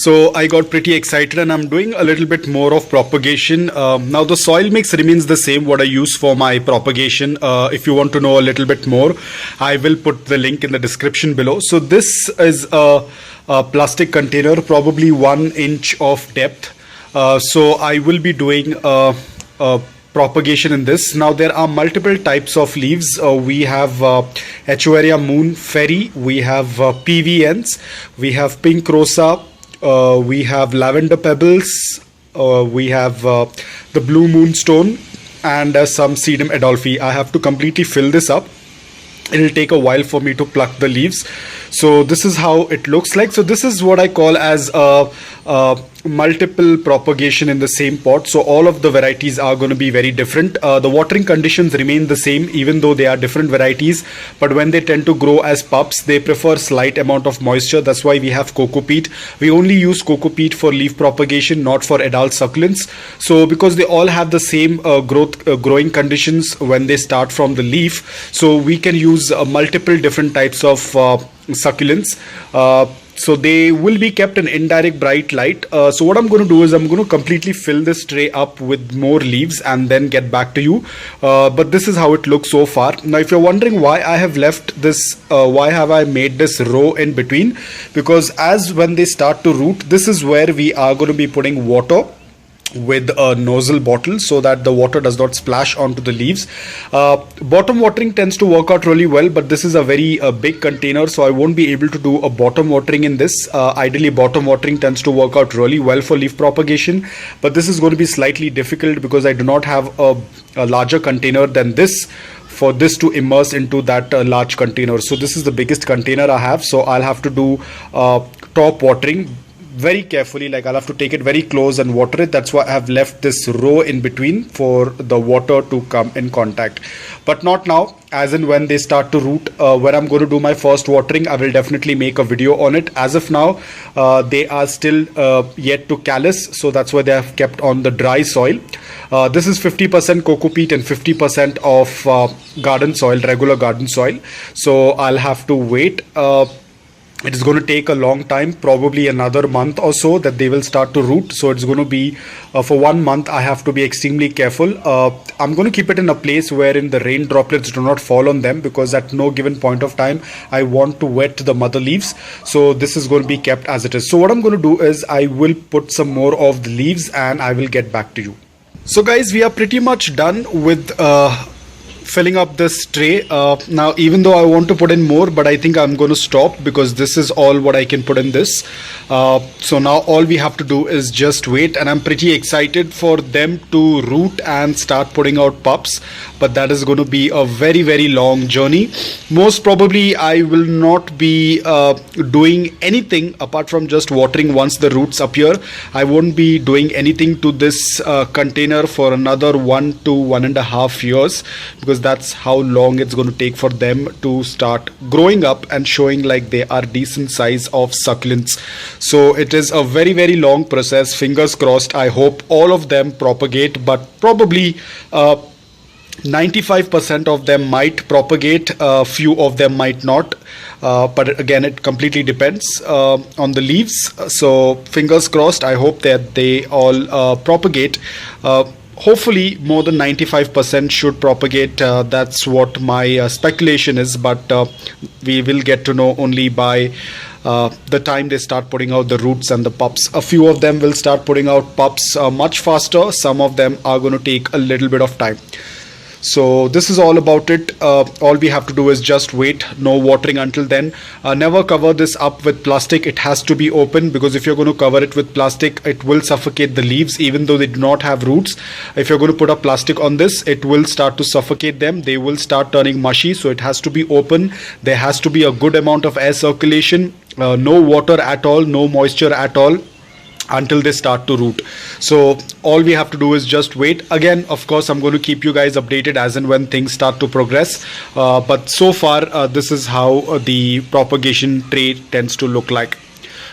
So I got pretty excited and I'm doing a little bit more of propagation. Now the soil mix remains the same what I use for my propagation. If you want to know a little bit more, I will put the link in the description below. So this is a plastic container, probably 1 inch of depth. So I will be doing propagation in this. Now there are multiple types of leaves. We have Echeveria moon fairy, we have PVNs, we have pink rosa, we have lavender pebbles, we have the blue moonstone, and some sedum adolphi. I have to completely fill this up. It'll take a while for me to pluck the leaves. So this is how it looks like. So this is what I call as a multiple propagation in the same pot. So all of the varieties are going to be very different. The watering conditions remain the same even though they are different varieties, but when they tend to grow as pups, they prefer slight amount of moisture. That's why we have coco peat. We only use coco peat for leaf propagation, not for adult succulents. So because they all have the same growing conditions when they start from the leaf, so we can use multiple different types of succulents. So they will be kept in indirect bright light. So what I'm going to do is I'm going to completely fill this tray up with more leaves and then get back to you. But this is how it looks so far. Now if you're wondering why I have left this, why have I made this row in between, because as when they start to root, this is where we are going to be putting water with a nozzle bottle so that the water does not splash onto the leaves. Bottom watering tends to work out really well, but this is a very big container, so I won't be able to do a bottom watering in this. Ideally bottom watering tends to work out really well for leaf propagation, but this is going to be slightly difficult because I do not have a larger container than this for this to immerse into that large container. So this is the biggest container I have, so I'll have to do top watering very carefully. Like I'll have to take it very close and water it. That's why I have left this row in between for the water to come in contact, but not now. As in when they start to root, when I'm going to do my first watering, I will definitely make a video on it. As of now, they are still yet to callus, so that's why they have kept on the dry soil. This is 50% coco peat and 50% of garden soil, regular garden soil. So I'll have to wait. It is going to take a long time, probably another month or so, that they will start to root. So it's going to be for 1 month. I have to be extremely careful. I'm going to keep it in a place wherein the rain droplets do not fall on them, because at no given point of time I want to wet the mother leaves. So this is going to be kept as it is. So what I'm going to do is I will put some more of the leaves and I will get back to you. So guys, we are pretty much done with filling up this tray. Now even though I want to put in more, but I think I'm going to stop because this is all what I can put in this. So now all we have to do is just wait, and I'm pretty excited for them to root and start putting out pups, but that is going to be a very long journey. Most probably I will not be doing anything apart from just watering once the roots appear. I won't be doing anything to this container for another 1 to 1.5 years, because that's how long it's going to take for them to start growing up and showing like they are decent size of succulents. So it is a very long process. Fingers crossed. I hope all of them propagate, but probably 95% of them might propagate, few of them might not, but again it completely depends on the leaves. So fingers crossed. I hope that they all propagate. Hopefully more than 95% should propagate. That's what my speculation is, but we will get to know only by the time they start putting out the roots and the pups. A few of them will start putting out pups much faster. Some of them are going to take a little bit of time. So this is all about it. All we have to do is just wait, no watering until then. Never cover this up with plastic. It has to be open, because if you're going to cover it with plastic, it will suffocate the leaves even though they do not have roots. If you're going to put a plastic on this, it will start to suffocate them. They will start turning mushy. So it has to be open. There has to be a good amount of air circulation, no water at all, no moisture at all, until they start to root. So all we have to do is just wait. Again, of course, I'm going to keep you guys updated as and when things start to progress, but so far this is how the propagation tray tends to look like.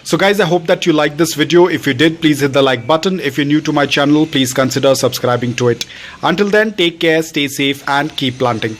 So guys, I hope that you liked this video. If you did, please hit the like button. If you're new to my channel, please consider subscribing to it. Until then, take care, stay safe and keep planting.